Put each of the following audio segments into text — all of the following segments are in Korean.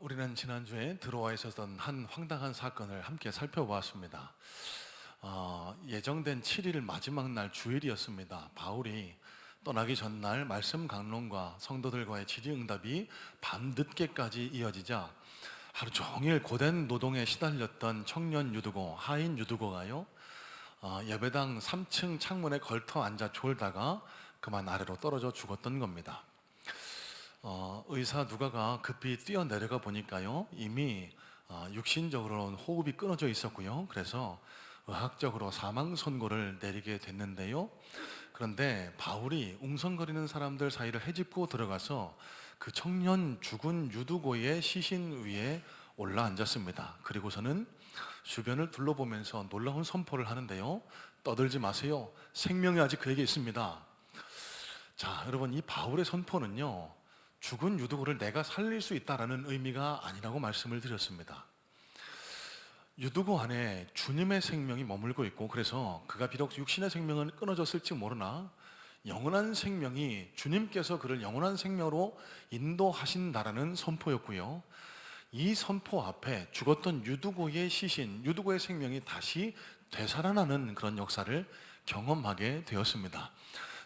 우리는 지난주에 들어와 있었던 한 황당한 사건을 함께 살펴보았습니다. 예정된 7일 마지막 날 주일이었습니다. 바울이 떠나기 전날 말씀 강론과 성도들과의 질의응답이 밤늦게까지 이어지자 하루 종일 고된 노동에 시달렸던 청년 유두고, 하인 유두고가요, 예배당 3층 창문에 걸터 앉아 졸다가 그만 아래로 떨어져 죽었던 겁니다. 의사 누가가 급히 뛰어내려가 보니까요, 이미 육신적으로는 호흡이 끊어져 있었고요. 그래서 의학적으로 사망 선고를 내리게 됐는데요. 그런데 바울이 웅성거리는 사람들 사이를 헤집고 들어가서 그 청년 죽은 유두고의 시신 위에 올라 앉았습니다. 그리고서는 주변을 둘러보면서 놀라운 선포를 하는데요. 떠들지 마세요. 생명이 아직 그에게 있습니다. 자, 여러분, 이 바울의 선포는요, 죽은 유두고를 내가 살릴 수 있다라는 의미가 아니라고 말씀을 드렸습니다. 유두고 안에 주님의 생명이 머물고 있고, 그래서 그가 비록 육신의 생명은 끊어졌을지 모르나 영원한 생명이, 주님께서 그를 영원한 생명으로 인도하신다라는 선포였고요. 이 선포 앞에 죽었던 유두고의 시신, 유두고의 생명이 다시 되살아나는 그런 역사를 경험하게 되었습니다.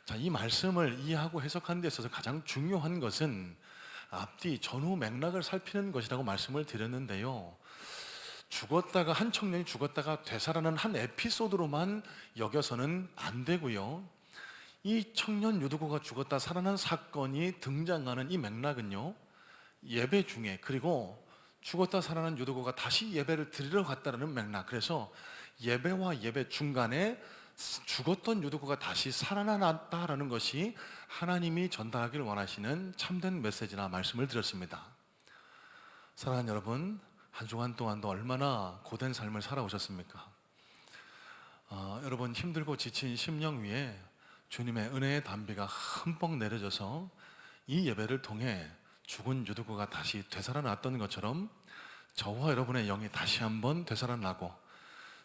자, 이 말씀을 이해하고 해석하는 데 있어서 가장 중요한 것은 앞뒤 전후 맥락을 살피는 것이라고 말씀을 드렸는데요. 한 청년이 죽었다가 되살아난 한 에피소드로만 여겨서는 안 되고요. 이 청년 유두고가 죽었다 살아난 사건이 등장하는 이 맥락은요, 예배 중에, 그리고 죽었다 살아난 유두고가 다시 예배를 드리러 갔다는 맥락, 그래서 예배와 예배 중간에 죽었던 유두고가 다시 살아났다라는 것이 하나님이 전달하기를 원하시는 참된 메시지나 말씀을 드렸습니다. 사랑하는 여러분, 한 주간 동안도 얼마나 고된 삶을 살아오셨습니까? 여러분, 힘들고 지친 심령 위에 주님의 은혜의 담비가 흠뻑 내려져서 이 예배를 통해 죽은 유두고가 다시 되살아났던 것처럼 저와 여러분의 영이 다시 한번 되살아나고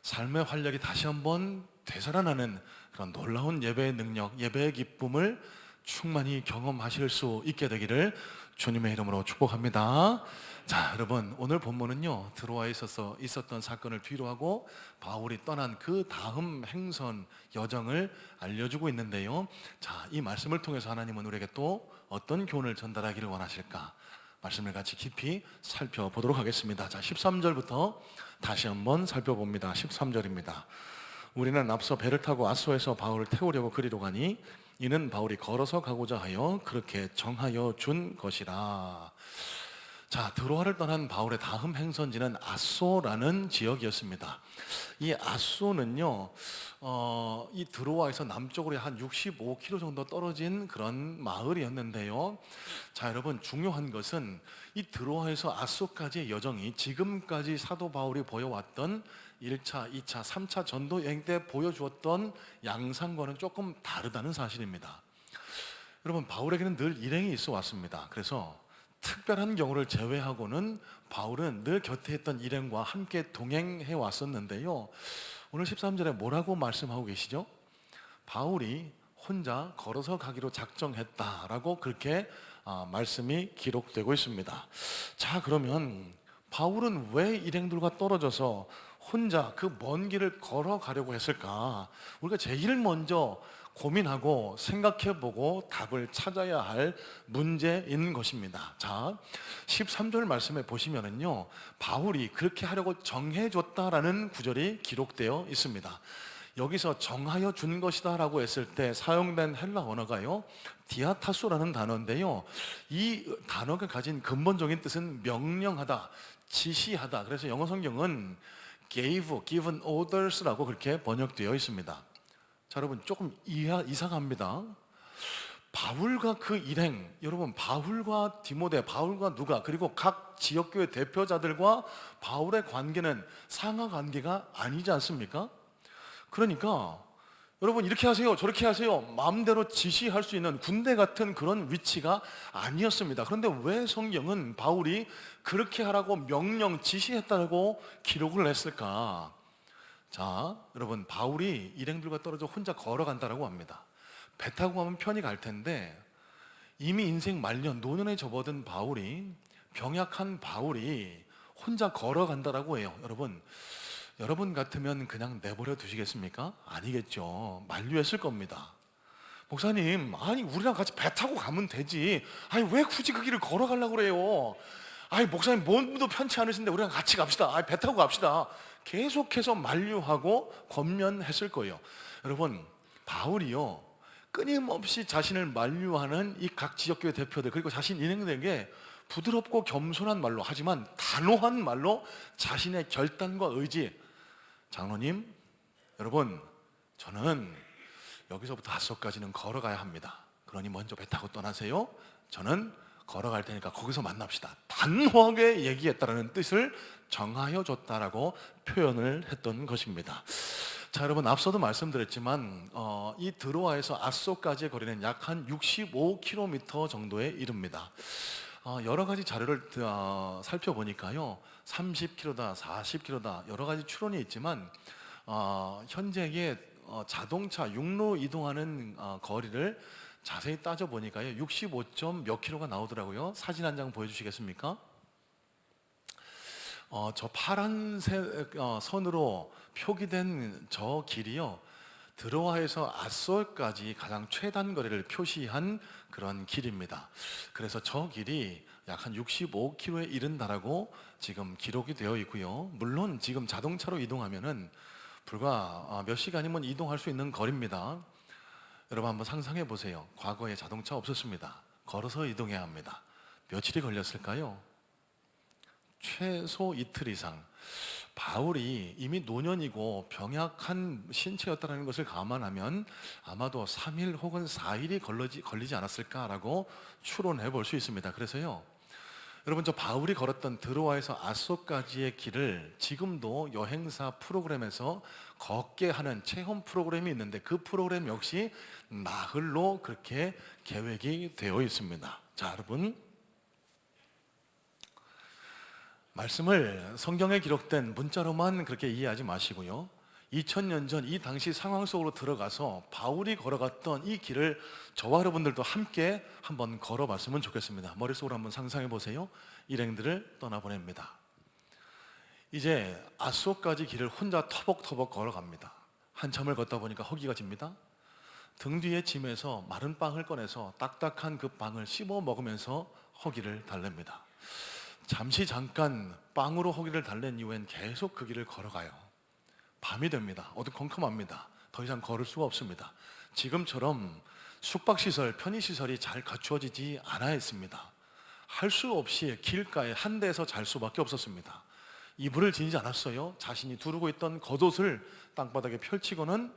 삶의 활력이 다시 한번 되살아나는 그런 놀라운 예배의 능력, 예배의 기쁨을 충만히 경험하실 수 있게 되기를 주님의 이름으로 축복합니다. 자, 여러분, 오늘 본문은요, 들어와 있었던 사건을 뒤로 하고 바울이 떠난 그 다음 행선 여정을 알려주고 있는데요. 자, 이 말씀을 통해서 하나님은 우리에게 또 어떤 교훈을 전달하기를 원하실까? 말씀을 같이 깊이 살펴보도록 하겠습니다. 자, 13절부터 다시 한번 살펴봅니다. 13절입니다. 우리는 앞서 배를 타고 아소에서 바울을 태우려고 그리로 가니 이는 바울이 걸어서 가고자 하여 그렇게 정하여 준 것이라. 자, 드로아를 떠난 바울의 다음 행선지는 아소라는 지역이었습니다. 이 아소는요, 이 드로아에서 남쪽으로 한 65km 정도 떨어진 그런 마을이었는데요. 자, 여러분, 중요한 것은 이 드로아에서 아소까지의 여정이 지금까지 사도 바울이 보여왔던 1차, 2차, 3차 전도 여행 때 보여주었던 양상과는 조금 다르다는 사실입니다. 여러분, 바울에게는 늘 일행이 있어 왔습니다. 그래서 특별한 경우를 제외하고는 바울은 늘 곁에 있던 일행과 함께 동행해 왔었는데요. 오늘 13절에 뭐라고 말씀하고 계시죠? 바울이 혼자 걸어서 가기로 작정했다라고 그렇게 말씀이 기록되고 있습니다. 자, 그러면 바울은 왜 일행들과 떨어져서 혼자 그 먼 길을 걸어가려고 했을까? 우리가 제일 먼저 고민하고 생각해보고 답을 찾아야 할 문제인 것입니다. 자, 13절 말씀에 보시면은요, 바울이 그렇게 하려고 정해줬다라는 구절이 기록되어 있습니다. 여기서 정하여 준 것이다 라고 했을 때 사용된 헬라 언어가요, 디아타수라는 단어인데요, 이 단어가 가진 근본적인 뜻은 명령하다, 지시하다. 그래서 영어 성경은 given orders라고 그렇게 번역되어 있습니다. 자, 여러분, 조금 이상합니다. 바울과 그 일행, 여러분, 바울과 디모데, 바울과 누가, 그리고 각 지역교회 대표자들과 바울의 관계는 상하 관계가 아니지 않습니까? 그러니까 여러분, 이렇게 하세요, 저렇게 하세요, 마음대로 지시할 수 있는 군대 같은 그런 위치가 아니었습니다. 그런데 왜 성경은 바울이 그렇게 하라고 명령, 지시했다고 기록을 했을까? 자, 여러분, 바울이 일행들과 떨어져 혼자 걸어간다라고 합니다. 배 타고 가면 편히 갈 텐데 이미 인생 말년 노년에 접어든 바울이 병약한 바울이 혼자 걸어간다라고 해요. 여러분 같으면 그냥 내버려 두시겠습니까? 아니겠죠. 만류했을 겁니다. 목사님, 아니 우리랑 같이 배 타고 가면 되지. 아니 왜 굳이 그 길을 걸어가려고 그래요? 아니 목사님 몸도 편치 않으신데 우리랑 같이 갑시다. 아니 배 타고 갑시다. 계속해서 만류하고 권면했을 거예요. 여러분, 바울이요 끊임없이 자신을 만류하는 이 각 지역교회 대표들 그리고 자신 인행들에게 부드럽고 겸손한 말로, 하지만 단호한 말로 자신의 결단과 의지, 장로님, 여러분, 저는 여기서부터 닷소까지는 걸어가야 합니다. 그러니 먼저 배 타고 떠나세요. 저는 걸어갈 테니까 거기서 만납시다. 단호하게 얘기했다라는 뜻을 정하여 줬다라고 표현을 했던 것입니다. 자, 여러분, 앞서도 말씀드렸지만 이 드로아에서 앗소까지의 거리는 약 한 65km 정도에 이릅니다. 여러 가지 자료를 살펴보니까요, 30km다, 40km다 여러 가지 추론이 있지만 현재의 자동차 육로 이동하는 거리를 자세히 따져 보니까요 65점 몇 킬로가 나오더라고요. 사진 한 장 보여주시겠습니까? 저 파란색 선으로 표기된 저 길이요, 드로아에서 앗솔까지 가장 최단 거리를 표시한 그런 길입니다. 그래서 저 길이 약 한 65km에 이른다라고 지금 기록이 되어 있고요. 물론 지금 자동차로 이동하면은 불과 몇 시간이면 이동할 수 있는 거리입니다. 여러분 한번 상상해 보세요. 과거에 자동차 없었습니다. 걸어서 이동해야 합니다. 며칠이 걸렸을까요? 최소 이틀 이상. 바울이 이미 노년이고 병약한 신체였다는 것을 감안하면 아마도 3일 혹은 4일이 걸리지 않았을까라고 추론해 볼 수 있습니다. 그래서요, 여러분, 저 바울이 걸었던 드로아에서 앗소까지의 길을 지금도 여행사 프로그램에서 걷게 하는 체험 프로그램이 있는데 그 프로그램 역시 나흘로 그렇게 계획이 되어 있습니다. 자, 여러분, 말씀을 성경에 기록된 문자로만 그렇게 이해하지 마시고요, 2000년 전 이 당시 상황 속으로 들어가서 바울이 걸어갔던 이 길을 저와 여러분들도 함께 한번 걸어봤으면 좋겠습니다. 머릿속으로 한번 상상해 보세요. 일행들을 떠나보냅니다. 이제 앗소까지 길을 혼자 터벅터벅 걸어갑니다. 한참을 걷다 보니까 허기가 집니다. 등 뒤에 짐에서 마른 빵을 꺼내서 딱딱한 그 빵을 씹어 먹으면서 허기를 달랩니다. 잠깐 빵으로 허기를 달랜 이후엔 계속 그 길을 걸어가요. 밤이 됩니다. 어두컴컴합니다. 더 이상 걸을 수가 없습니다. 지금처럼 숙박시설, 편의시설이 잘 갖추어지지 않아 있습니다. 할 수 없이 길가에 한 대에서 잘 수밖에 없었습니다. 이불을 지니지 않았어요. 자신이 두르고 있던 겉옷을 땅바닥에 펼치고는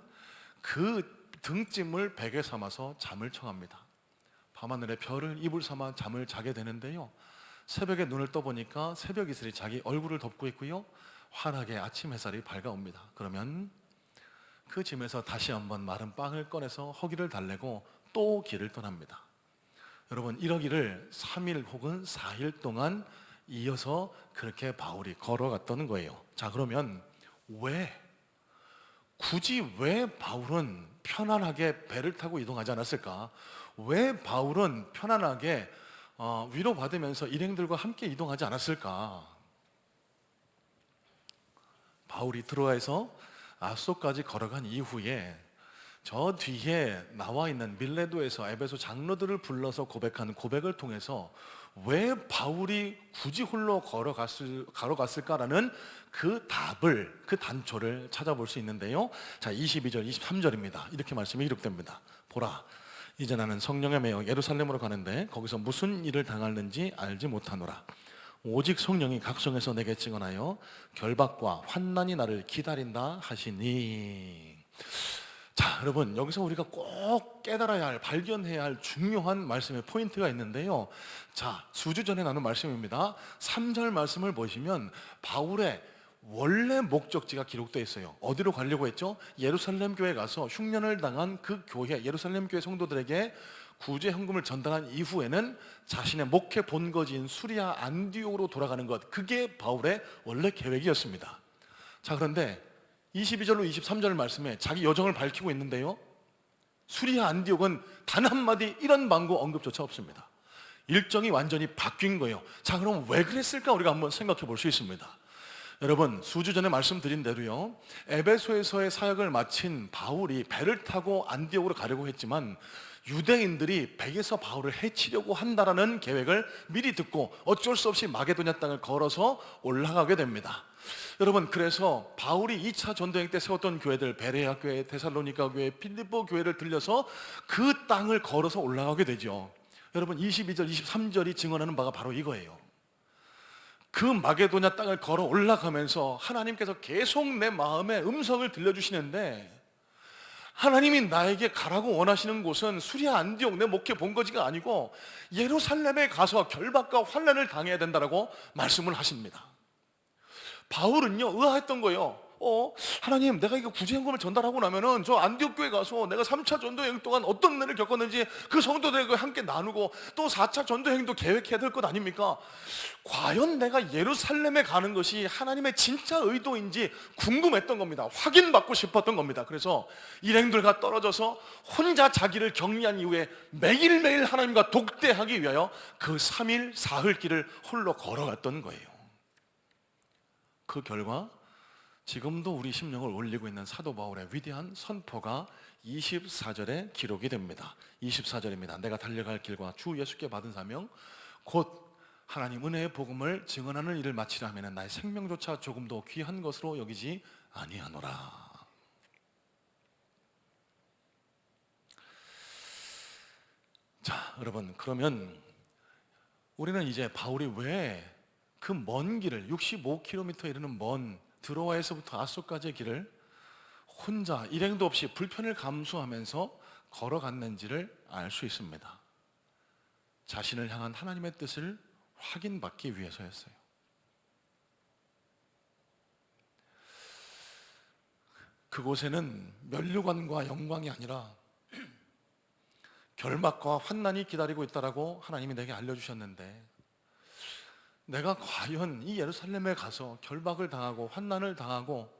그 등짐을 베개 삼아서 잠을 청합니다. 밤하늘의 별을 이불 삼아 잠을 자게 되는데요, 새벽에 눈을 떠보니까 새벽 이슬이 자기 얼굴을 덮고 있고요, 환하게 아침 햇살이 밝아옵니다. 그러면 그 짐에서 다시 한번 마른 빵을 꺼내서 허기를 달래고 또 길을 떠납니다. 여러분, 이러기를 3일 혹은 4일 동안 이어서 그렇게 바울이 걸어갔다는 거예요. 자, 그러면 굳이 왜 바울은 편안하게 배를 타고 이동하지 않았을까? 왜 바울은 편안하게 위로받으면서 일행들과 함께 이동하지 않았을까? 바울이 드로아에서 앗소까지 걸어간 이후에 저 뒤에 나와 있는 밀레도에서 에베소 장로들을 불러서 고백한 고백을 통해서 왜 바울이 굳이 홀로 걸어갔을까라는 그 답을, 그 단초를 찾아볼 수 있는데요. 자, 22절, 23절입니다. 이렇게 말씀이 기록됩니다. 보라, 이제 나는 성령에 매여 예루살렘으로 가는데 거기서 무슨 일을 당하는지 알지 못하노라. 오직 성령이 각성해서 내게 증언하여 결박과 환난이 나를 기다린다 하시니. 자, 여러분, 여기서 우리가 꼭 깨달아야 할, 발견해야 할 중요한 말씀의 포인트가 있는데요. 자, 수주 전에 나눈 말씀입니다. 3절 말씀을 보시면 바울의 원래 목적지가 기록되어 있어요. 어디로 가려고 했죠? 예루살렘 교회에 가서 흉년을 당한 그 교회, 예루살렘 교회 성도들에게 구제 헌금을 전달한 이후에는 자신의 목회 본거지인 수리아 안디옥으로 돌아가는 것, 그게 바울의 원래 계획이었습니다. 자, 그런데 22절로 23절 말씀에 자기 여정을 밝히고 있는데요, 수리아 안디옥은 단 한마디 이런 망구 언급조차 없습니다. 일정이 완전히 바뀐 거예요. 자, 그럼 왜 그랬을까 우리가 한번 생각해 볼 수 있습니다. 여러분, 수주 전에 말씀드린 대로요, 에베소에서의 사역을 마친 바울이 배를 타고 안디옥으로 가려고 했지만 유대인들이 백에서 바울을 해치려고 한다라는 계획을 미리 듣고 어쩔 수 없이 마게도냐 땅을 걸어서 올라가게 됩니다. 여러분, 그래서 바울이 2차 전도행 때 세웠던 교회들, 베레아 교회, 데살로니가 교회, 필리포 교회를 들려서 그 땅을 걸어서 올라가게 되죠. 여러분, 22절, 23절이 증언하는 바가 바로 이거예요. 그 마게도냐 땅을 걸어 올라가면서 하나님께서 계속 내 마음에 음성을 들려주시는데, 하나님이 나에게 가라고 원하시는 곳은 수리아 안디옥 내 목회 본거지가 아니고 예루살렘에 가서 결박과 환난을 당해야 된다라고 말씀을 하십니다. 바울은요, 의아했던 거예요. 하나님, 내가 이거 구제연금을 전달하고 나면은 저 안디옥 교회 가서 내가 3차 전도여행 동안 어떤 은혜를 겪었는지 그 성도들과 함께 나누고 또 4차 전도여행도 계획해야 될 것 아닙니까? 과연 내가 예루살렘에 가는 것이 하나님의 진짜 의도인지 궁금했던 겁니다. 확인받고 싶었던 겁니다. 그래서 일행들과 떨어져서 혼자 자기를 격리한 이후에 매일매일 하나님과 독대하기 위하여 그 3일 사흘 길을 홀로 걸어갔던 거예요. 그 결과 지금도 우리 심령을 올리고 있는 사도 바울의 위대한 선포가 24절에 기록이 됩니다. 24절입니다. 내가 달려갈 길과 주 예수께 받은 사명 곧 하나님 은혜의 복음을 증언하는 일을 마치려 하면 나의 생명조차 조금도 귀한 것으로 여기지 아니하노라. 자, 여러분, 그러면 우리는 이제 바울이 왜 그 먼 길을 65km 이르는 먼 드로아에서부터 아소까지의 길을 혼자 일행도 없이 불편을 감수하면서 걸어갔는지를 알 수 있습니다. 자신을 향한 하나님의 뜻을 확인받기 위해서였어요. 그곳에는 면류관과 영광이 아니라 결박과 환난이 기다리고 있다라고 하나님이 내게 알려주셨는데, 내가 과연 이 예루살렘에 가서 결박을 당하고 환난을 당하고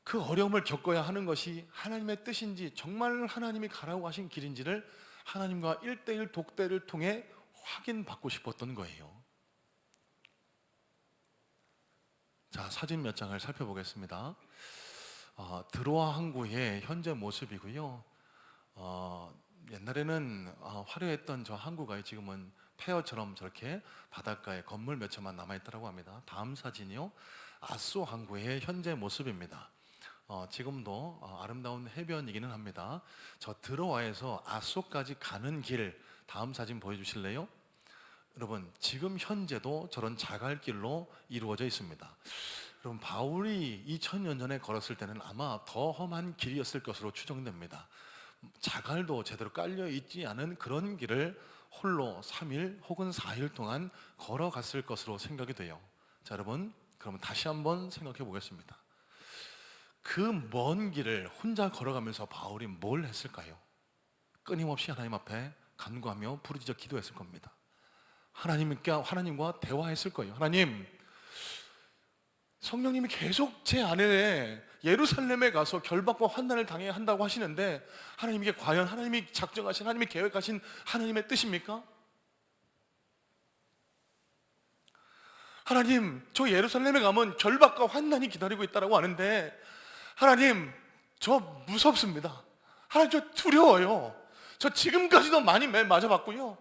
그 어려움을 겪어야 하는 것이 하나님의 뜻인지, 정말 하나님이 가라고 하신 길인지를 하나님과 1대1 독대를 통해 확인받고 싶었던 거예요. 자, 사진 몇 장을 살펴보겠습니다. 드로아 항구의 현재 모습이고요. 옛날에는 화려했던 저 항구가 지금은 폐허처럼 저렇게 바닷가에 건물 몇 채만 남아있다고 합니다. 다음 사진이요, 아소 항구의 현재 모습입니다. 지금도 아름다운 해변이기는 합니다. 저 드로아에서 아소까지 가는 길, 다음 사진 보여주실래요? 여러분, 지금 현재도 저런 자갈길로 이루어져 있습니다. 여러분, 바울이 2000년 전에 걸었을 때는 아마 더 험한 길이었을 것으로 추정됩니다. 자갈도 제대로 깔려 있지 않은 그런 길을 홀로 3일 혹은 4일 동안 걸어갔을 것으로 생각이 돼요. 자, 여러분, 그러면 다시 한번 생각해 보겠습니다. 그 먼 길을 혼자 걸어가면서 바울이 뭘 했을까요? 끊임없이 하나님 앞에 간구하며 부르짖어 기도했을 겁니다. 하나님과 대화했을 거예요. 하나님, 성령님이 계속 제 안에 예루살렘에 가서 결박과 환난을 당해야 한다고 하시는데, 하나님, 이게 과연 하나님이 작정하신, 하나님이 계획하신 하나님의 뜻입니까? 하나님, 저 예루살렘에 가면 결박과 환난이 기다리고 있다고 하는데, 하나님, 저 무섭습니다. 하나님, 저 두려워요. 저 지금까지도 많이 맞아봤고요,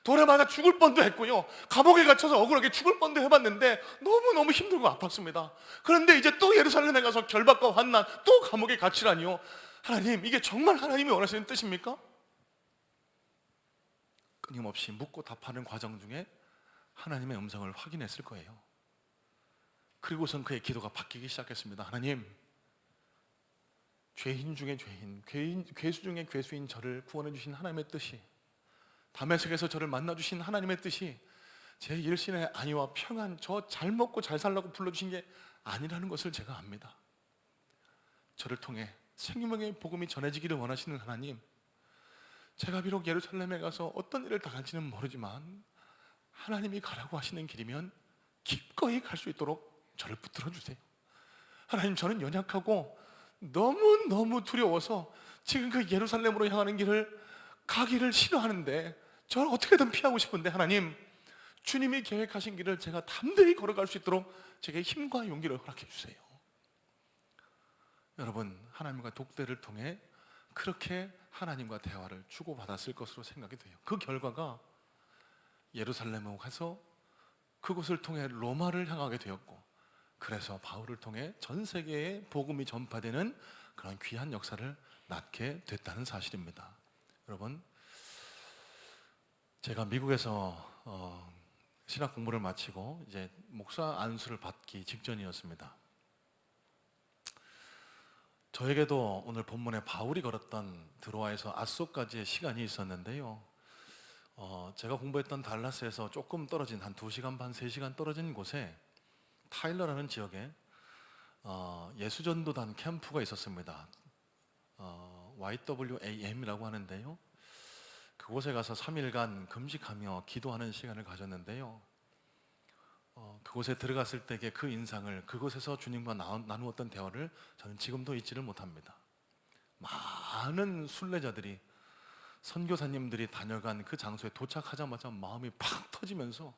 돌에 맞아 죽을 뻔도 했고요, 감옥에 갇혀서 억울하게 죽을 뻔도 해봤는데 너무너무 힘들고 아팠습니다. 그런데 이제 또 예루살렘에 가서 결박과 환난, 또 감옥에 갇히라니요. 하나님, 이게 정말 하나님이 원하시는 뜻입니까? 끊임없이 묻고 답하는 과정 중에 하나님의 음성을 확인했을 거예요. 그리고선 그의 기도가 바뀌기 시작했습니다. 하나님, 죄인 중에 죄인, 괴수 중에 괴수인 저를 구원해 주신 하나님의 뜻이, 다메섹에서 저를 만나주신 하나님의 뜻이 제 일신의 안위와 평안, 저 잘 먹고 잘 살라고 불러주신 게 아니라는 것을 제가 압니다. 저를 통해 생명의 복음이 전해지기를 원하시는 하나님, 제가 비록 예루살렘에 가서 어떤 일을 당할지는 모르지만 하나님이 가라고 하시는 길이면 기꺼이 갈 수 있도록 저를 붙들어 주세요. 하나님, 저는 연약하고 너무너무 두려워서 지금 그 예루살렘으로 향하는 길을 가기를 싫어하는데 저를 어떻게든 피하고 싶은데 하나님, 주님이 계획하신 길을 제가 담대히 걸어갈 수 있도록 제게 힘과 용기를 허락해 주세요. 여러분, 하나님과 독대를 통해 그렇게 하나님과 대화를 주고받았을 것으로 생각이 돼요. 그 결과가 예루살렘에 가서 그곳을 통해 로마를 향하게 되었고, 그래서 바울을 통해 전 세계에 복음이 전파되는 그런 귀한 역사를 낳게 됐다는 사실입니다. 여러분, 제가 미국에서 신학 공부를 마치고 이제 목사 안수를 받기 직전이었습니다. 저에게도 오늘 본문에 바울이 걸었던 드로아에서 아소까지의 시간이 있었는데요. 제가 공부했던 달라스에서 조금 떨어진 한 2시간 반, 3시간 떨어진 곳에 타일러라는 지역에 예수전도단 캠프가 있었습니다. YWAM이라고 하는데요. 그곳에 가서 3일간 금식하며 기도하는 시간을 가졌는데요. 그곳에 들어갔을 때의 그 인상을, 그곳에서 주님과 나누었던 대화를 저는 지금도 잊지를 못합니다. 많은 순례자들이, 선교사님들이 다녀간 그 장소에 도착하자마자 마음이 팍 터지면서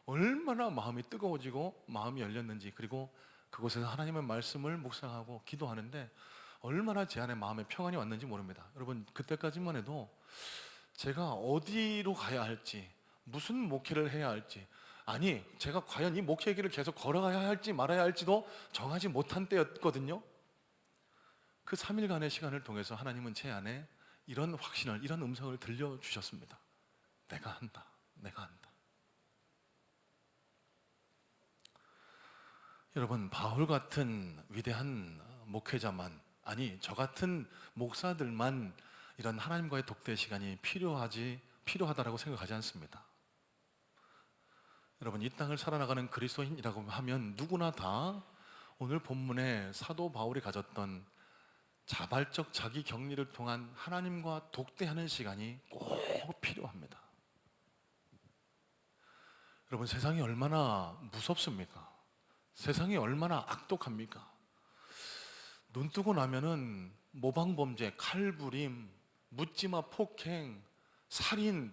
얼마나 마음이 뜨거워지고 마음이 열렸는지, 그리고 그곳에서 하나님의 말씀을 묵상하고 기도하는데 얼마나 제 안에 마음에 평안이 왔는지 모릅니다. 여러분, 그때까지만 해도 제가 어디로 가야 할지, 무슨 목회를 해야 할지, 아니 제가 과연 이 목회의 길을 계속 걸어가야 할지 말아야 할지도 정하지 못한 때였거든요. 그 3일간의 시간을 통해서 하나님은 제 안에 이런 확신을, 이런 음성을 들려주셨습니다. 내가 한다, 내가 한다. 여러분, 바울 같은 위대한 목회자만, 아니 저 같은 목사들만 이런 하나님과의 독대 시간이 필요하다라고 생각하지 않습니다. 여러분, 이 땅을 살아나가는 그리스도인이라고 하면 누구나 다 오늘 본문에 사도 바울이 가졌던 자발적 자기 격리를 통한 하나님과 독대하는 시간이 꼭 필요합니다. 여러분, 세상이 얼마나 무섭습니까? 세상이 얼마나 악독합니까? 눈 뜨고 나면은 모방범죄, 칼부림, 묻지마 폭행, 살인,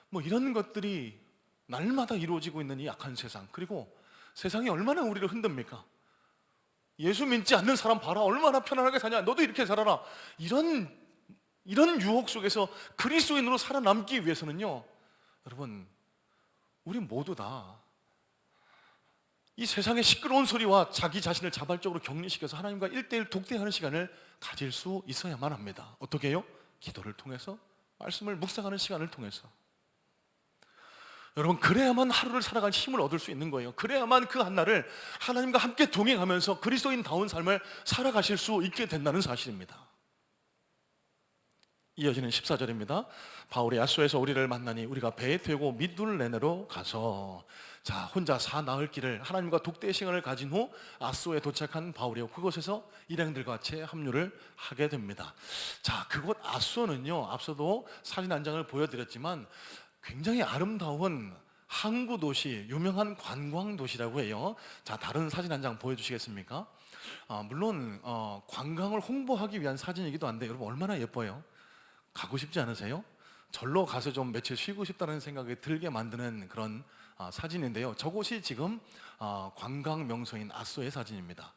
뭐 이런 것들이 날마다 이루어지고 있는 이 악한 세상, 그리고 세상이 얼마나 우리를 흔듭니까? 예수 믿지 않는 사람 봐라, 얼마나 편안하게 사냐, 너도 이렇게 살아라. 이런 유혹 속에서 그리스도인으로 살아남기 위해서는요, 여러분, 우리 모두 다 이 세상의 시끄러운 소리와 자기 자신을 자발적으로 격리시켜서 하나님과 1대1 독대하는 시간을 가질 수 있어야만 합니다. 어떻게 해요? 기도를 통해서, 말씀을 묵상하는 시간을 통해서. 여러분, 그래야만 하루를 살아갈 힘을 얻을 수 있는 거예요. 그래야만 그 한날을 하나님과 함께 동행하면서 그리스도인다운 삶을 살아가실 수 있게 된다는 사실입니다. 이어지는 14절입니다. 바울이 야소에서 우리를 만나니 우리가 배에 태우고 미둘레네로 가서, 자, 혼자 사나흘 길을 하나님과 독대의 시간을 가진 후 아소에 도착한 바울이요, 그곳에서 일행들과 같이 합류를 하게 됩니다. 자, 그곳 아소는요, 앞서도 사진 한 장을 보여드렸지만 굉장히 아름다운 항구 도시, 유명한 관광 도시라고 해요. 자, 다른 사진 한 장 보여주시겠습니까? 물론 관광을 홍보하기 위한 사진이기도 한데, 여러분 얼마나 예뻐요? 가고 싶지 않으세요? 절로 가서 좀 며칠 쉬고 싶다는 생각이 들게 만드는 그런 사진인데요. 저곳이 지금 관광 명소인 아소의 사진입니다.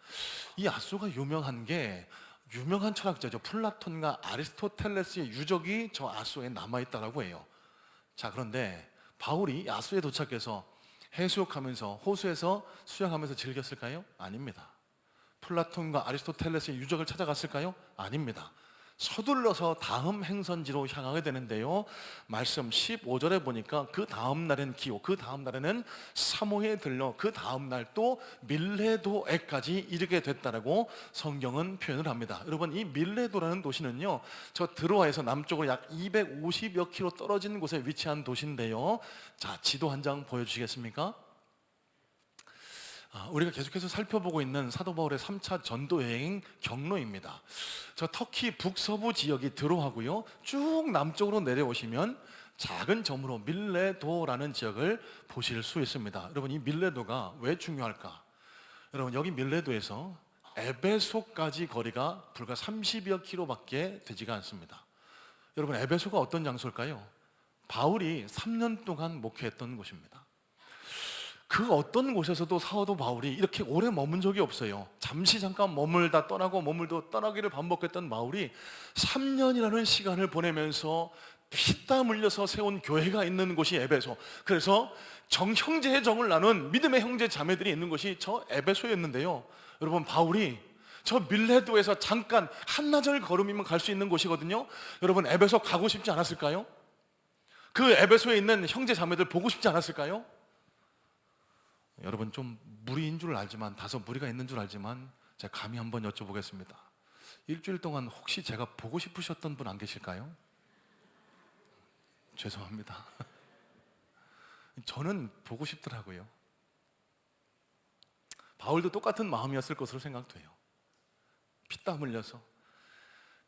이 아소가 유명한 게, 유명한 철학자죠, 플라톤과 아리스토텔레스의 유적이 저 아소에 남아있다라고 해요. 자, 그런데 바울이 아소에 도착해서 해수욕하면서 호수에서 수영하면서 즐겼을까요? 아닙니다. 플라톤과 아리스토텔레스의 유적을 찾아갔을까요? 아닙니다. 서둘러서 다음 행선지로 향하게 되는데요, 말씀 15절에 보니까 그 다음 날엔 기오, 그 다음 날에는 사모에 들러 그 다음 날 또 밀레도에까지 이르게 됐다라고 성경은 표현을 합니다. 여러분, 이 밀레도라는 도시는요, 저 드로아에서 남쪽으로 약 250여 킬로 떨어진 곳에 위치한 도시인데요. 자, 지도 한 장 보여주시겠습니까? 우리가 계속해서 살펴보고 있는 사도 바울의 3차 전도 여행 경로입니다. 저 터키 북서부 지역이 드로아고요, 쭉 남쪽으로 내려오시면 작은 점으로 밀레도라는 지역을 보실 수 있습니다. 여러분, 이 밀레도가 왜 중요할까? 여러분, 여기 밀레도에서 에베소까지 거리가 불과 30여 킬로밖에 되지가 않습니다. 여러분, 에베소가 어떤 장소일까요? 바울이 3년 동안 목회했던 곳입니다. 그 어떤 곳에서도 사도 바울이 이렇게 오래 머문 적이 없어요. 잠시 잠깐 머물다 떠나고 머물다 떠나기를 반복했던 바울이 3년이라는 시간을 보내면서 피땀 흘려서 세운 교회가 있는 곳이 에베소. 그래서 형제의 정을 나눈 믿음의 형제 자매들이 있는 곳이 저 에베소였는데요. 여러분, 바울이 저 밀레도에서 잠깐 한나절 걸음이면 갈 수 있는 곳이거든요. 여러분, 에베소 가고 싶지 않았을까요? 그 에베소에 있는 형제 자매들 보고 싶지 않았을까요? 여러분, 좀 무리인 줄 알지만, 다소 무리가 있는 줄 알지만 제가 감히 한번 여쭤보겠습니다. 일주일 동안 혹시 제가 보고 싶으셨던 분 안 계실까요? 죄송합니다. 저는 보고 싶더라고요. 바울도 똑같은 마음이었을 것으로 생각돼요. 피땀 흘려서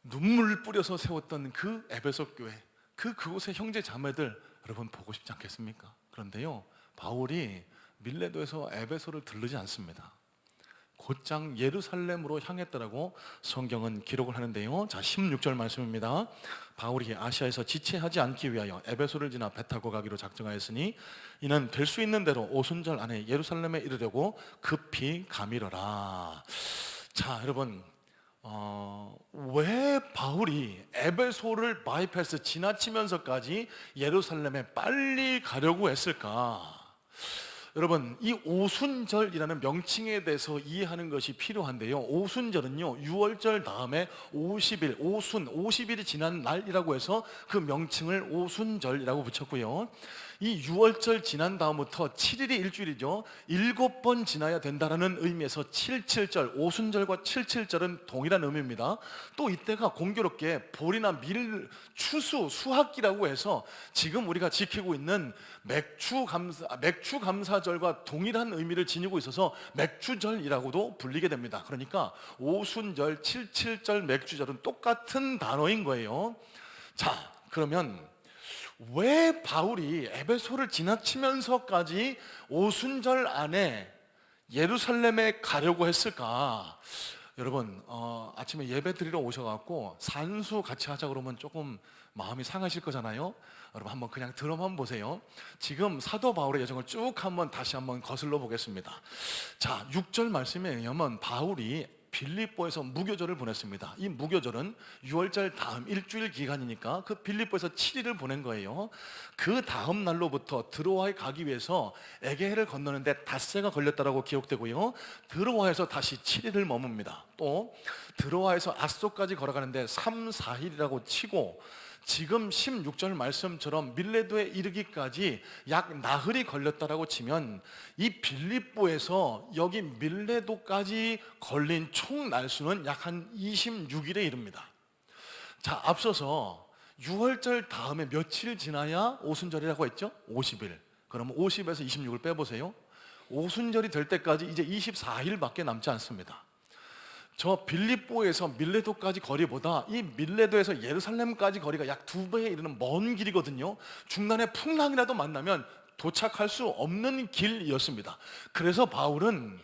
눈물을 뿌려서 세웠던 그 에베소 교회, 그곳의 형제 자매들, 여러분 보고 싶지 않겠습니까? 그런데요, 바울이 밀레도에서 에베소를 들르지 않습니다. 곧장 예루살렘으로 향했더라고 성경은 기록을 하는데요. 자, 16절 말씀입니다. 바울이 아시아에서 지체하지 않기 위하여 에베소를 지나 배 타고 가기로 작정하였으니 이는 될 수 있는 대로 오순절 안에 예루살렘에 이르려고 급히 가미러라. 자, 여러분, 왜 바울이 에베소를 바이패스 지나치면서까지 예루살렘에 빨리 가려고 했을까? 여러분, 이 오순절이라는 명칭에 대해서 이해하는 것이 필요한데요. 오순절은요, 6월절 다음에 50일, 오순, 50일이 지난 날이라고 해서 그 명칭을 오순절이라고 붙였고요. 이 6월절 지난 다음부터 7일이 일주일이죠. 7번 지나야 된다는 의미에서 77절, 오순절과 77절은 동일한 의미입니다. 또 이때가 공교롭게 볼이나 밀, 추수, 수학기라고 해서 지금 우리가 지키고 있는 맥추감사절과 동일한 의미를 지니고 있어서 맥추절이라고도 불리게 됩니다. 그러니까 오순절, 77절, 맥추절은 똑같은 단어인 거예요. 자, 그러면 왜 바울이 에베소를 지나치면서까지 오순절 안에 예루살렘에 가려고 했을까? 여러분, 아침에 예배 드리러 오셔갖고 산수 같이 하자 그러면 조금 마음이 상하실 거잖아요. 여러분, 한번 그냥 들어만 보세요. 지금 사도 바울의 여정을 쭉 다시 한번 거슬러 보겠습니다. 자, 6절 말씀에 의하면 바울이 빌립보에서 무교절을 보냈습니다. 이 무교절은 6월절 다음 일주일 기간이니까 그 빌립보에서 7일을 보낸 거예요. 그 다음 날로부터 드로아에 가기 위해서 에게해를 건너는데 닷새가 걸렸다라고 기록되고요. 드로아에서 다시 7일을 머뭅니다. 또 드로아에서 아소까지 걸어가는데 3, 4일이라고 치고 지금 16절 말씀처럼 밀레도에 이르기까지 약 나흘이 걸렸다라고 치면 이 빌립보에서 여기 밀레도까지 걸린 총 날수는 약 한 26일에 이릅니다. 자, 앞서서 6월절 다음에 며칠 지나야 오순절이라고 했죠? 50일. 그러면 50에서 26을 빼보세요. 오순절이 될 때까지 이제 24일밖에 남지 않습니다. 저 빌립보에서 밀레도까지 거리보다 이 밀레도에서 예루살렘까지 거리가 약 2배에 이르는 먼 길이거든요. 중간에 풍랑이라도 만나면 도착할 수 없는 길이었습니다. 그래서 바울은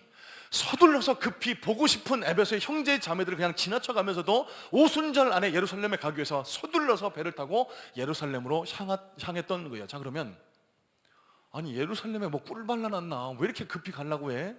서둘러서 급히 보고 싶은 에베소의 형제 자매들을 그냥 지나쳐가면서도 오순절 안에 예루살렘에 가기 위해서 서둘러서 배를 타고 예루살렘으로 향했던 거예요. 자, 그러면 아니 예루살렘에 뭐 꿀 발라놨나? 왜 이렇게 급히 가려고 해?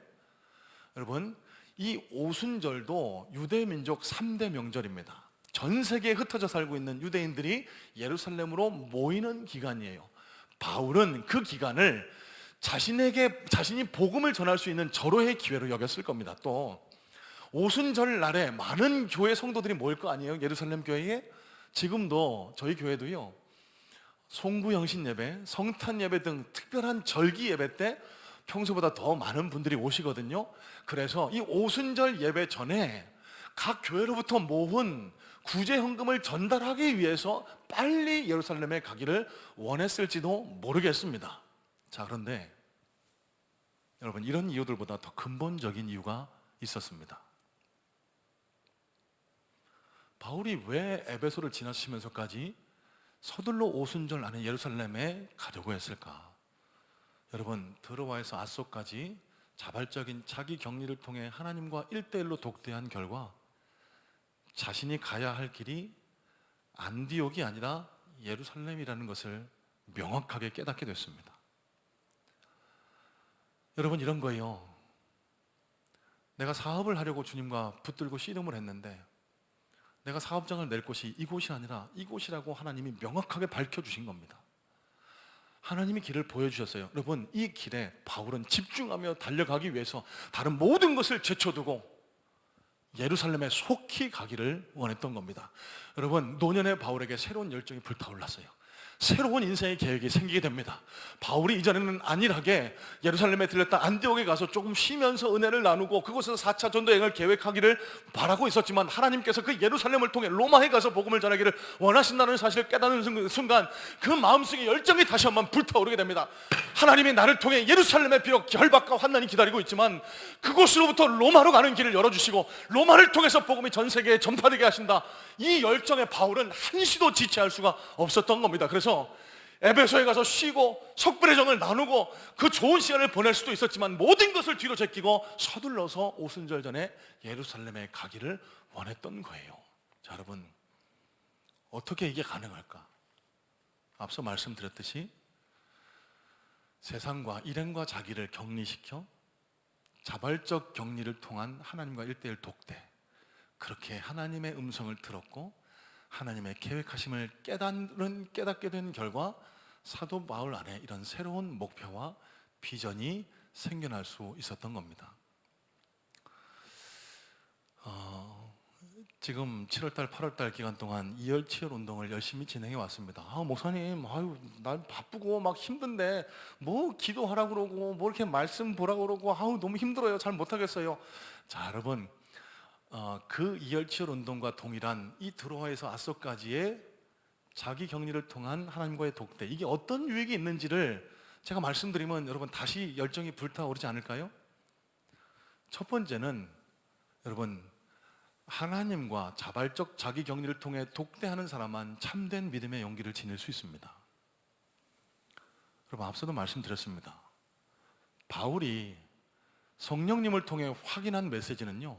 여러분, 이 오순절도 유대민족 3대 명절입니다. 전 세계에 흩어져 살고 있는 유대인들이 예루살렘으로 모이는 기간이에요. 바울은 그 기간을 자신이 복음을 전할 수 있는 절호의 기회로 여겼을 겁니다. 또 오순절 날에 많은 교회 성도들이 모일 거 아니에요? 예루살렘 교회에. 지금도 저희 교회도요, 송구영신 예배, 성탄 예배 등 특별한 절기 예배 때 평소보다 더 많은 분들이 오시거든요. 그래서 이 오순절 예배 전에 각 교회로부터 모은 구제 헌금을 전달하기 위해서 빨리 예루살렘에 가기를 원했을지도 모르겠습니다. 자, 그런데 여러분, 이런 이유들보다 더 근본적인 이유가 있었습니다. 바울이 왜 에베소를 지나치면서까지 서둘러 오순절 안에 예루살렘에 가려고 했을까? 여러분, 드로아에서 아소까지 자발적인 자기 격리를 통해 하나님과 1대1로 독대한 결과 자신이 가야 할 길이 안디옥이 아니라 예루살렘이라는 것을 명확하게 깨닫게 됐습니다. 여러분, 이런 거예요. 내가 사업을 하려고 주님과 붙들고 씨름을 했는데 내가 사업장을 낼 곳이 이곳이 아니라 이곳이라고 하나님이 명확하게 밝혀주신 겁니다. 하나님이 길을 보여주셨어요. 여러분, 이 길에 바울은 집중하며 달려가기 위해서 다른 모든 것을 제쳐두고 예루살렘에 속히 가기를 원했던 겁니다. 여러분, 노년의 바울에게 새로운 열정이 불타올랐어요. 새로운 인생의 계획이 생기게 됩니다. 바울이 이전에는 안일하게 예루살렘에 들렸다 안디옥에 가서 조금 쉬면서 은혜를 나누고 그곳에서 4차 전도 여행을 계획하기를 바라고 있었지만 하나님께서 그 예루살렘을 통해 로마에 가서 복음을 전하기를 원하신다는 사실을 깨닫는 순간 그 마음속에 열정이 다시 한번 불타오르게 됩니다. 하나님이 나를 통해 예루살렘에 비록 결박과 환난이 기다리고 있지만 그곳으로부터 로마로 가는 길을 열어주시고 로마를 통해서 복음이 전 세계에 전파되게 하신다. 이 열정에 바울은 한시도 지체할 수가 없었던 겁니다. 그래서 에베소에 가서 쉬고 석불의 정을 나누고 그 좋은 시간을 보낼 수도 있었지만 모든 것을 뒤로 제끼고 서둘러서 오순절 전에 예루살렘에 가기를 원했던 거예요. 자, 여러분, 어떻게 이게 가능할까? 앞서 말씀드렸듯이 세상과 일행과 자기를 격리시켜 자발적 격리를 통한 하나님과 1:1 독대, 그렇게 하나님의 음성을 들었고 하나님의 계획하심을 깨닫게 된 결과 사도 바울 안에 이런 새로운 목표와 비전이 생겨날 수 있었던 겁니다. 지금 7월달, 8월달 기간 동안 이열치열 운동을 열심히 진행해 왔습니다. 목사님, 난 바쁘고 막 힘든데 뭐 기도하라고 그러고 뭐 이렇게 말씀 보라고 그러고 너무 힘들어요. 잘 못하겠어요. 자, 여러분, 그 이열치열 운동과 동일한 이 드로아에서 아소까지의 자기 격리를 통한 하나님과의 독대, 이게 어떤 유익이 있는지를 제가 말씀드리면 여러분 다시 열정이 불타오르지 않을까요? 첫 번째는 여러분, 하나님과 자발적 자기 격리를 통해 독대하는 사람만 참된 믿음의 용기를 지닐 수 있습니다. 여러분, 앞서도 말씀드렸습니다. 바울이 성령님을 통해 확인한 메시지는요,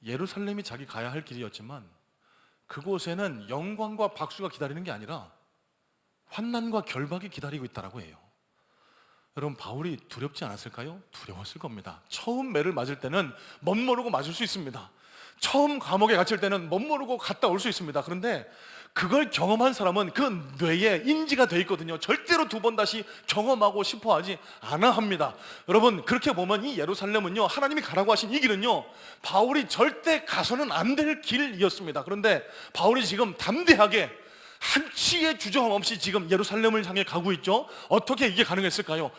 예루살렘이 자기 가야 할 길이었지만 그곳에는 영광과 박수가 기다리는 게 아니라 환난과 결박이 기다리고 있다라고 해요. 여러분, 바울이 두렵지 않았을까요? 두려웠을 겁니다. 처음 매를 맞을 때는 멋모르고 맞을 수 있습니다. 처음 감옥에 갇힐 때는 멋모르고 갔다 올 수 있습니다. 그런데 그걸 경험한 사람은 그 뇌에 인지가 돼 있거든요. 절대로 두 번 다시 경험하고 싶어 하지 않아 합니다. 여러분, 그렇게 보면 이 예루살렘은요, 하나님이 가라고 하신 이 길은요, 바울이 절대 가서는 안 될 길이었습니다. 그런데 바울이 지금 담대하게 한치의 주저함 없이 지금 예루살렘을 향해 가고 있죠. 어떻게 이게 가능했을까요?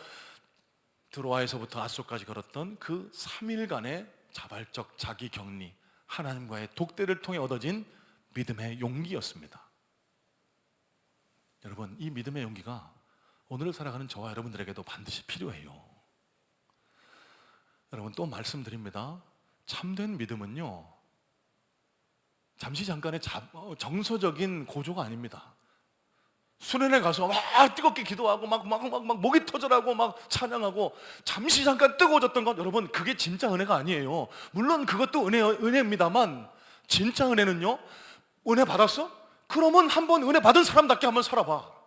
드로아에서부터 아소까지 걸었던 그 3일간의 자발적 자기 격리, 하나님과의 독대를 통해 얻어진 믿음의 용기였습니다. 여러분, 이 믿음의 용기가 오늘을 살아가는 저와 여러분들에게도 반드시 필요해요. 여러분, 또 말씀드립니다. 참된 믿음은요, 잠시 잠깐의 정서적인 고조가 아닙니다. 수련회 가서 막 뜨겁게 기도하고 막 목이 터져라고 막 찬양하고 잠시 잠깐 뜨거워졌던 것, 여러분, 그게 진짜 은혜가 아니에요. 물론 그것도 은혜입니다만 진짜 은혜는요, 은혜 받았어? 그러면 한번 은혜 받은 사람답게 한번 살아봐.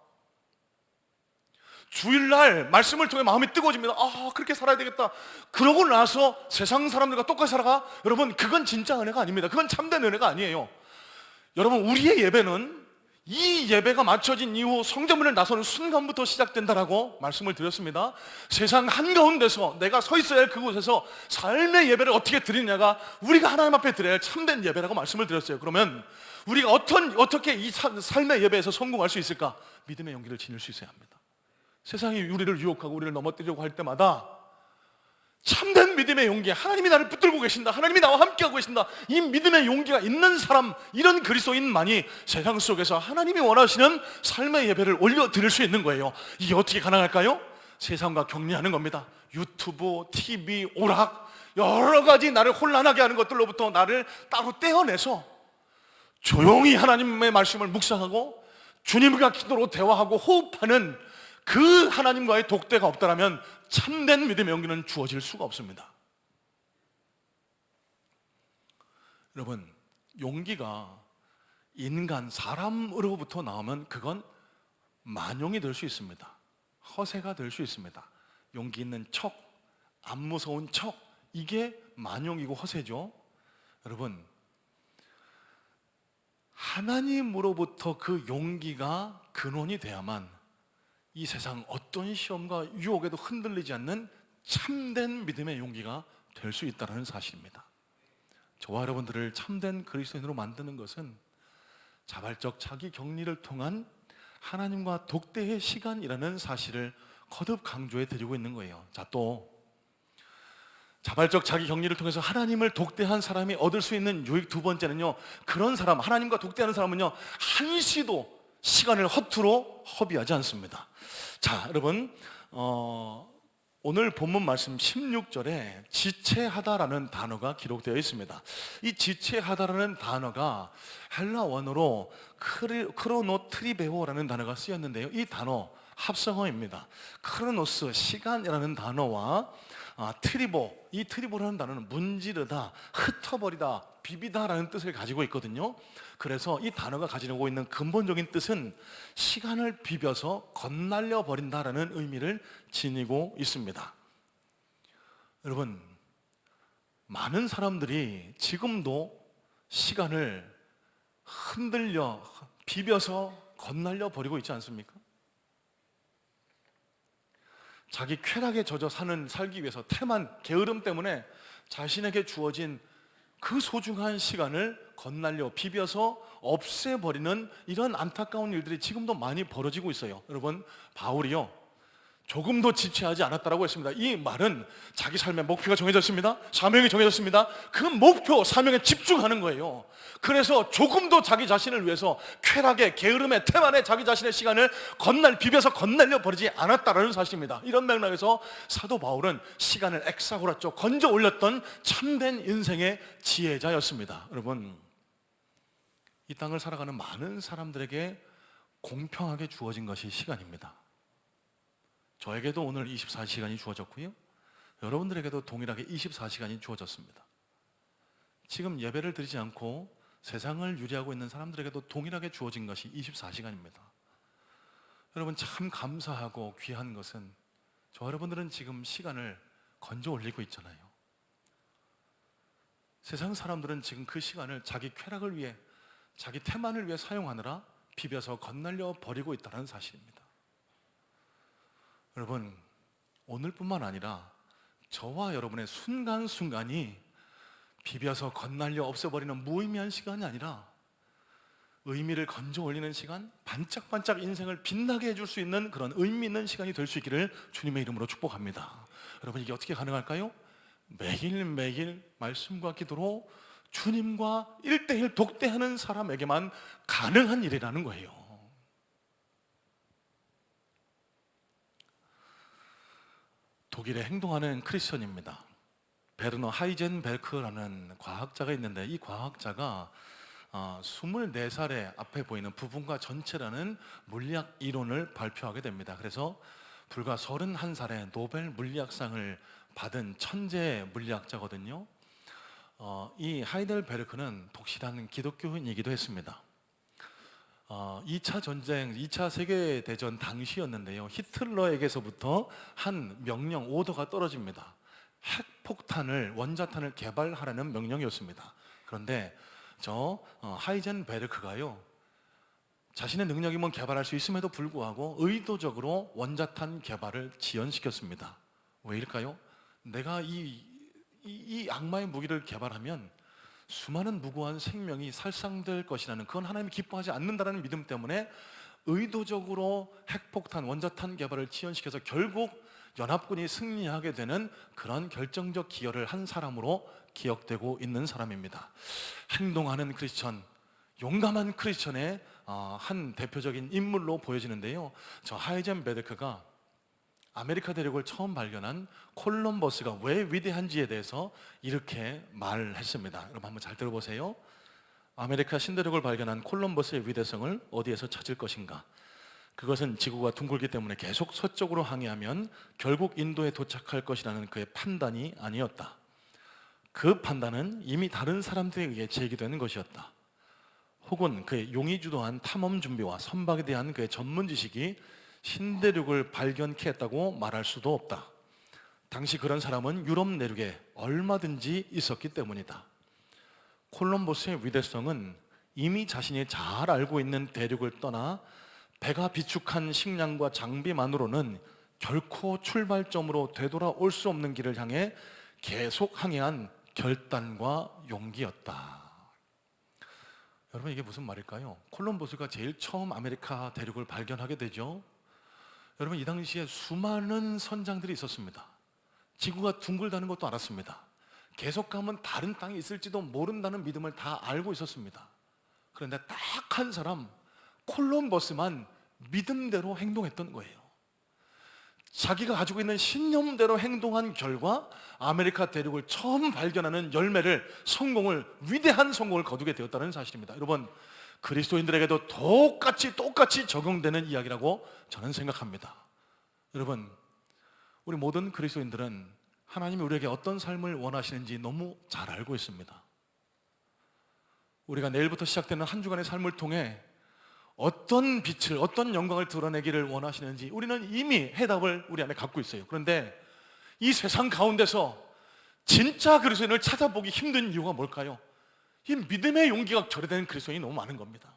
주일날 말씀을 통해 마음이 뜨거워집니다. 그렇게 살아야 되겠다. 그러고 나서 세상 사람들과 똑같이 살아가? 여러분, 그건 진짜 은혜가 아닙니다. 그건 참된 은혜가 아니에요. 여러분, 우리의 예배는 이 예배가 마쳐진 이후 성전문을 나서는 순간부터 시작된다라고 말씀을 드렸습니다. 세상 한가운데서 내가 서 있어야 할 그곳에서 삶의 예배를 어떻게 드리냐가 우리가 하나님 앞에 드려야 할 참된 예배라고 말씀을 드렸어요. 그러면 우리가 어떻게 이 삶의 예배에서 성공할 수 있을까? 믿음의 용기를 지닐 수 있어야 합니다. 세상이 우리를 유혹하고 우리를 넘어뜨리려고 할 때마다 참된 믿음의 용기, 하나님이 나를 붙들고 계신다, 하나님이 나와 함께하고 계신다, 이 믿음의 용기가 있는 사람, 이런 그리스도인만이 세상 속에서 하나님이 원하시는 삶의 예배를 올려드릴 수 있는 거예요. 이게 어떻게 가능할까요? 세상과 격리하는 겁니다. 유튜브, TV, 오락, 여러 가지 나를 혼란하게 하는 것들로부터 나를 따로 떼어내서 조용히 하나님의 말씀을 묵상하고 주님과 기도로 대화하고 호흡하는 그 하나님과의 독대가 없다면 참된 믿음의 용기는 주어질 수가 없습니다. 여러분, 용기가 인간, 사람으로부터 나오면 그건 만용이 될 수 있습니다. 허세가 될 수 있습니다. 용기 있는 척, 안 무서운 척, 이게 만용이고 허세죠. 여러분, 하나님으로부터 그 용기가 근원이 돼야만 이 세상 어떤 시험과 유혹에도 흔들리지 않는 참된 믿음의 용기가 될 수 있다는 사실입니다. 저와 여러분들을 참된 그리스도인으로 만드는 것은 자발적 자기 격리를 통한 하나님과 독대의 시간이라는 사실을 거듭 강조해 드리고 있는 거예요. 자, 또 자발적 자기 격리를 통해서 하나님을 독대한 사람이 얻을 수 있는 유익 두 번째는요, 그런 사람, 하나님과 독대하는 사람은요, 한시도 시간을 허투루 허비하지 않습니다. 자, 여러분, 오늘 본문 말씀 16절에 지체하다라는 단어가 기록되어 있습니다. 이 지체하다라는 단어가 헬라 원어로 크로노트리베오라는 단어가 쓰였는데요, 이 단어 합성어입니다. 크로노스, 시간이라는 단어와 트리보, 이 트리보라는 단어는 문지르다, 흩어버리다, 비비다라는 뜻을 가지고 있거든요. 그래서 이 단어가 가지고 있는 근본적인 뜻은 시간을 비벼서 건날려 버린다라는 의미를 지니고 있습니다. 여러분, 많은 사람들이 지금도 시간을 흔들려 비벼서 건날려 버리고 있지 않습니까? 자기 쾌락에 젖어 살기 위해서 태만 게으름 때문에 자신에게 주어진 그 소중한 시간을 건날려 비벼서 없애버리는 이런 안타까운 일들이 지금도 많이 벌어지고 있어요. 여러분, 바울이요, 조금도 지체하지 않았다라고 했습니다. 이 말은 자기 삶의 목표가 정해졌습니다. 사명이 정해졌습니다. 그 목표, 사명에 집중하는 거예요. 그래서 조금도 자기 자신을 위해서 쾌락에, 게으름에, 태만에 자기 자신의 시간을 비벼서 건날려 버리지 않았다라는 사실입니다. 이런 맥락에서 사도 바울은 시간을 엑사고라죠, 건져 올렸던 참된 인생의 지혜자였습니다. 여러분, 이 땅을 살아가는 많은 사람들에게 공평하게 주어진 것이 시간입니다. 저에게도 오늘 24시간이 주어졌고요, 여러분들에게도 동일하게 24시간이 주어졌습니다. 지금 예배를 드리지 않고 세상을 유리하고 있는 사람들에게도 동일하게 주어진 것이 24시간입니다. 여러분, 참 감사하고 귀한 것은 저 여러분들은 지금 시간을 건져 올리고 있잖아요. 세상 사람들은 지금 그 시간을 자기 쾌락을 위해, 자기 태만을 위해 사용하느라 비벼서 건날려 버리고 있다는 사실입니다. 여러분, 오늘뿐만 아니라 저와 여러분의 순간순간이 비벼서 건날려 없애버리는 무의미한 시간이 아니라 의미를 건져 올리는 시간, 반짝반짝 인생을 빛나게 해줄 수 있는 그런 의미 있는 시간이 될 수 있기를 주님의 이름으로 축복합니다. 여러분, 이게 어떻게 가능할까요? 매일매일 말씀과 기도로 주님과 1대1 독대하는 사람에게만 가능한 일이라는 거예요. 독일에 행동하는 크리스천입니다. 베르너 하이젠베르크라는 과학자가 있는데, 이 과학자가 24살에 앞에 보이는 부분과 전체라는 물리학 이론을 발표하게 됩니다. 그래서 불과 31살에 노벨 물리학상을 받은 천재 물리학자거든요. 이 하이델베르크는 독실한 기독교인이기도 했습니다. 2차 전쟁, 2차 세계대전 당시였는데요, 히틀러에게서부터 한 명령, 오더가 떨어집니다. 핵폭탄을, 원자탄을 개발하라는 명령이었습니다. 그런데 하이젠베르크가요, 자신의 능력이면 개발할 수 있음에도 불구하고 의도적으로 원자탄 개발을 지연시켰습니다. 왜일까요? 내가 이 악마의 무기를 개발하면 수많은 무고한 생명이 살상될 것이라는, 그건 하나님이 기뻐하지 않는다는 믿음 때문에 의도적으로 핵폭탄, 원자탄 개발을 지연시켜서 결국 연합군이 승리하게 되는 그런 결정적 기여를 한 사람으로 기억되고 있는 사람입니다. 행동하는 크리스천, 용감한 크리스천의 한 대표적인 인물로 보여지는데요, 저 하이젠베르크가 아메리카 대륙을 처음 발견한 콜럼버스가 왜 위대한지에 대해서 이렇게 말을 했습니다. 여러분, 한번 잘 들어보세요. 아메리카 신대륙을 발견한 콜럼버스의 위대성을 어디에서 찾을 것인가? 그것은 지구가 둥글기 때문에 계속 서쪽으로 항해하면 결국 인도에 도착할 것이라는 그의 판단이 아니었다. 그 판단은 이미 다른 사람들에 의해 제기되는 것이었다. 혹은 그의 용이 주도한 탐험 준비와 선박에 대한 그의 전문 지식이 신대륙을 발견케 했다고 말할 수도 없다. 당시 그런 사람은 유럽 내륙에 얼마든지 있었기 때문이다. 콜럼버스의 위대성은 이미 자신이 잘 알고 있는 대륙을 떠나 배가 비축한 식량과 장비만으로는 결코 출발점으로 되돌아올 수 없는 길을 향해 계속 항해한 결단과 용기였다. 여러분, 이게 무슨 말일까요? 콜럼버스가 제일 처음 아메리카 대륙을 발견하게 되죠. 여러분, 이 당시에 수많은 선장들이 있었습니다. 지구가 둥글다는 것도 알았습니다. 계속 가면 다른 땅이 있을지도 모른다는 믿음을 다 알고 있었습니다. 그런데 딱 한 사람, 콜럼버스만 믿음대로 행동했던 거예요. 자기가 가지고 있는 신념대로 행동한 결과 아메리카 대륙을 처음 발견하는 열매를, 위대한 성공을 거두게 되었다는 사실입니다. 여러분, 그리스도인들에게도 똑같이 적용되는 이야기라고 저는 생각합니다. 여러분, 우리 모든 그리스도인들은 하나님이 우리에게 어떤 삶을 원하시는지 너무 잘 알고 있습니다. 우리가 내일부터 시작되는 한 주간의 삶을 통해 어떤 빛을, 어떤 영광을 드러내기를 원하시는지 우리는 이미 해답을 우리 안에 갖고 있어요. 그런데 이 세상 가운데서 진짜 그리스도인을 찾아보기 힘든 이유가 뭘까요? 이 믿음의 용기가 결여된 그리스도인이 너무 많은 겁니다.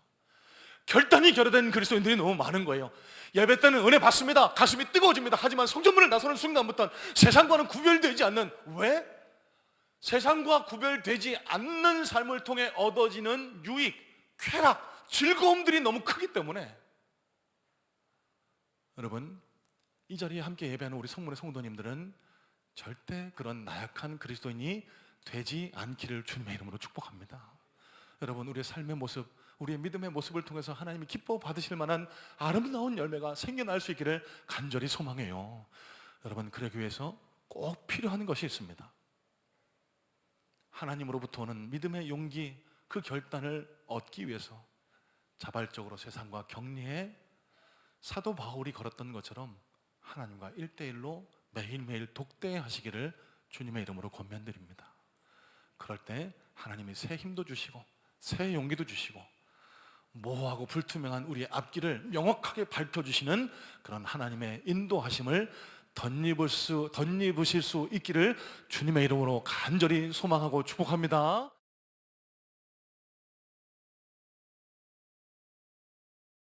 결단이 결여된 그리스도인들이 너무 많은 거예요. 예배 때는 은혜 받습니다. 가슴이 뜨거워집니다. 하지만 성전문을 나서는 순간부터 세상과는 구별되지 않는, 왜? 세상과 구별되지 않는 삶을 통해 얻어지는 유익, 쾌락, 즐거움들이 너무 크기 때문에, 여러분, 이 자리에 함께 예배하는 우리 성문의 성도님들은 절대 그런 나약한 그리스도인이 되지 않기를 주님의 이름으로 축복합니다. 여러분, 우리의 삶의 모습, 우리의 믿음의 모습을 통해서 하나님이 기뻐 받으실 만한 아름다운 열매가 생겨날 수 있기를 간절히 소망해요. 여러분, 그러기 위해서 꼭 필요한 것이 있습니다. 하나님으로부터 오는 믿음의 용기, 그 결단을 얻기 위해서 자발적으로 세상과 격리해 사도 바울이 걸었던 것처럼 하나님과 1대1로 매일매일 독대하시기를 주님의 이름으로 권면드립니다. 그럴 때 하나님이 새 힘도 주시고 새 용기도 주시고 모호하고 불투명한 우리의 앞길을 명확하게 밝혀주시는 그런 하나님의 인도하심을 덧입으실 수 있기를 주님의 이름으로 간절히 소망하고 축복합니다.